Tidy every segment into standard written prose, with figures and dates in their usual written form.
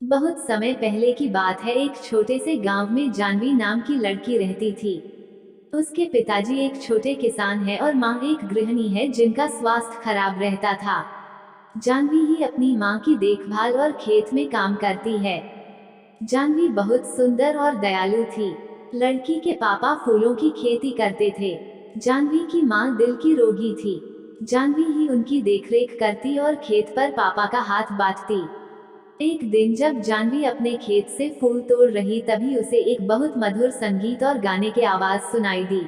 बहुत समय पहले की बात है। एक छोटे से गांव में जानवी नाम की लड़की रहती थी। उसके पिताजी एक छोटे किसान है और माँ एक गृहिणी है जिनका स्वास्थ्य खराब रहता था। जानवी ही अपनी माँ की देखभाल और खेत में काम करती है। जानवी बहुत सुंदर और दयालु थी। लड़की के पापा फूलों की खेती करते थे। जानवी की माँ दिल की रोगी थी। जानवी ही उनकी देखरेख करती और खेत पर पापा का हाथ बांटती। एक दिन जब जानवी अपने खेत से फूल तोड़ रही तभी उसे एक बहुत मधुर संगीत और गाने की आवाज सुनाई दी।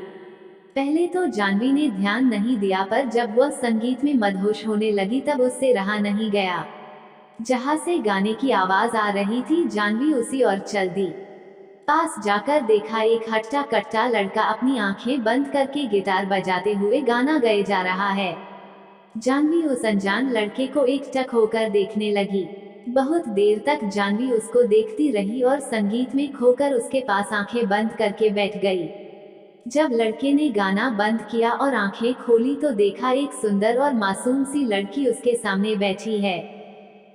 पहले तो जानवी ने ध्यान नहीं दिया, पर जब वह संगीत में मदहोश होने लगी तब उससे रहा नहीं गया। जहाँ से गाने की आवाज आ रही थी जानवी उसी ओर चल दी। पास जाकर देखा एक हट्टा कट्टा लड़का अपनी आंखें बंद करके गिटार बजाते हुए गाना गाए जा रहा है। जानवी उस अनजान लड़के को एकटक होकर देखने लगी। बहुत देर तक जानवी उसको देखती रही और संगीत में खोकर उसके पास आंखें बंद करके बैठ गई। जब लड़के ने गाना बंद किया और आंखें खोली तो देखा एक सुंदर और मासूम सी लड़की उसके सामने बैठी है।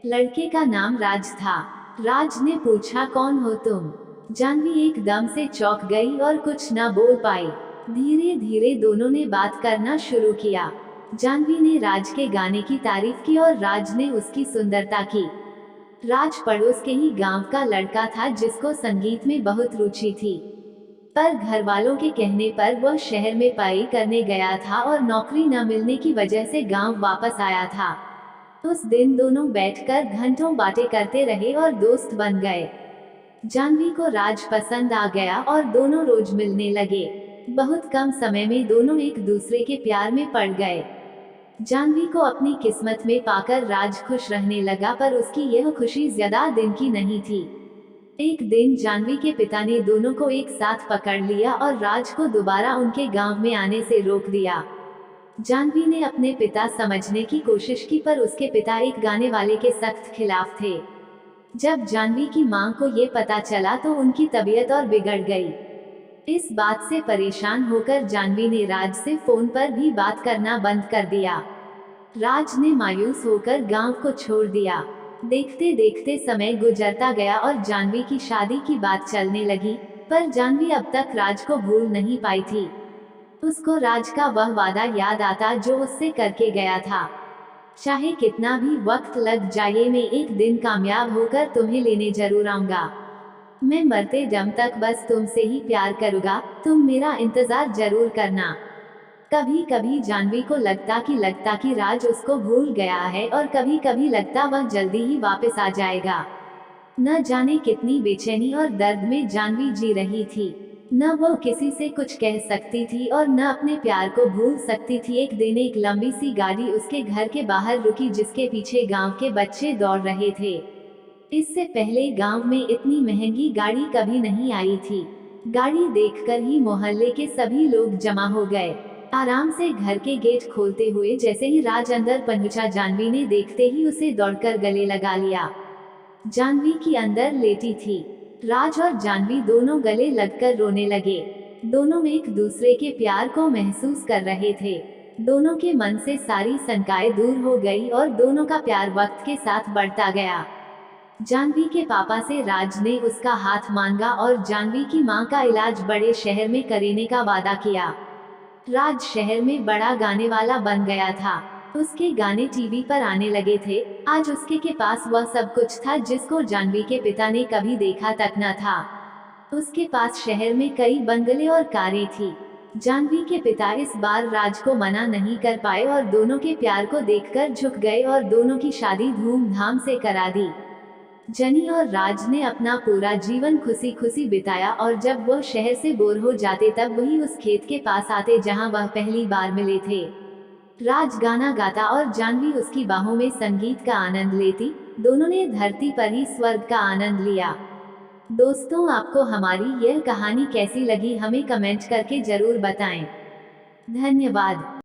लड़के का नाम राज था। राज ने पूछा, कौन हो तुम? जानवी एकदम से चौंक गई और कुछ न बोल पाई। धीरे धीरे दोनों ने बात करना शुरू किया। जानवी ने राज के गाने की तारीफ की और राज ने उसकी सुंदरता की। राज पड़ोस के ही गांव का लड़का था जिसको संगीत में बहुत रुचि थी, पर घर वालों के कहने पर वह शहर में पढ़ाई करने गया था और नौकरी न मिलने की वजह से गांव वापस आया था। उस दिन दोनों बैठकर घंटों बातें करते रहे और दोस्त बन गए। जानवी को राज पसंद आ गया और दोनों रोज मिलने लगे। बहुत कम समय में दोनों एक दूसरे के प्यार में पड़ गए। जानवी को अपनी किस्मत में पाकर राज खुश रहने लगा, पर उसकी यह खुशी ज्यादा दिन की नहीं थी। एक दिन जानवी के पिता ने दोनों को एक साथ पकड़ लिया और राज को दोबारा उनके गांव में आने से रोक दिया। जानवी ने अपने पिता समझने की कोशिश की, पर उसके पिता एक गाने वाले के सख्त खिलाफ थे। जब जानवी की मां को ये पता चला तो उनकी तबीयत और बिगड़ गई। इस बात से परेशान होकर जानवी ने राज से फोन पर भी बात करना बंद कर दिया। राज ने मायूस होकर गांव को छोड़ दिया। देखते देखते समय गुजरता गया और जानवी की शादी की बात चलने लगी, पर जानवी अब तक राज को भूल नहीं पाई थी। उसको राज का वह वादा याद आता जो उससे करके गया था। चाहे कितना भी वक्त लग जाए, मैं एक दिन कामयाब होकर तुम्हें लेने जरूर आऊंगा। मैं मरते दम तक बस तुमसे ही प्यार करूंगा, तुम मेरा इंतजार जरूर करना। कभी कभी जानवी को लगता कि राज उसको भूल गया है और कभी कभी लगता वह जल्दी ही वापस आ जाएगा। न जाने कितनी बेचैनी और दर्द में जानवी जी रही थी। न वो किसी से कुछ कह सकती थी और न अपने प्यार को भूल सकती थी। एक दिन एक लंबी सी गाड़ी उसके घर के बाहर रुकी जिसके पीछे गांव के बच्चे दौड़ रहे थे। इससे पहले गांव में इतनी महंगी गाड़ी कभी नहीं आई थी। गाड़ी देखकर ही मोहल्ले के सभी लोग जमा हो गए। आराम से घर के गेट खोलते हुए जैसे ही राज अंदर पहुंचा, जानवी ने देखते ही उसे दौड़कर गले लगा लिया। जानवी की अंदर लेटी थी। राज और जानवी दोनों गले लगकर रोने लगे। दोनों एक दूसरे के प्यार को महसूस कर रहे थे। दोनों के मन से सारी शंकाएं दूर हो गई और दोनों का प्यार वक्त के साथ बढ़ता गया। जानवी के पापा से राज ने उसका हाथ मांगा और जानवी की मां का इलाज बड़े शहर में कराने का वादा किया। राज शहर में बड़ा गाने वाला बन गया था। उसके गाने टीवी पर आने लगे थे। आज उसके के पास वह सब कुछ था जिसको जानवी के पिता ने कभी देखा तक न था। उसके पास शहर में कई बंगले और कारें थी। जानवी के पिता इस बार राज को मना नहीं कर पाए और दोनों के प्यार को देखकर झुक गए और दोनों की शादी धूमधाम से करा दी। जनी और राज ने अपना पूरा जीवन खुशी खुशी बिताया और जब वह शहर से बोर हो जाते तब वही उस खेत के पास आते जहां वह पहली बार मिले थे। राज गाना गाता और जानवी उसकी बाहों में संगीत का आनंद लेती। दोनों ने धरती पर ही स्वर्ग का आनंद लिया। दोस्तों, आपको हमारी यह कहानी कैसी लगी हमें कमेंट करके जरूर बताएं। धन्यवाद।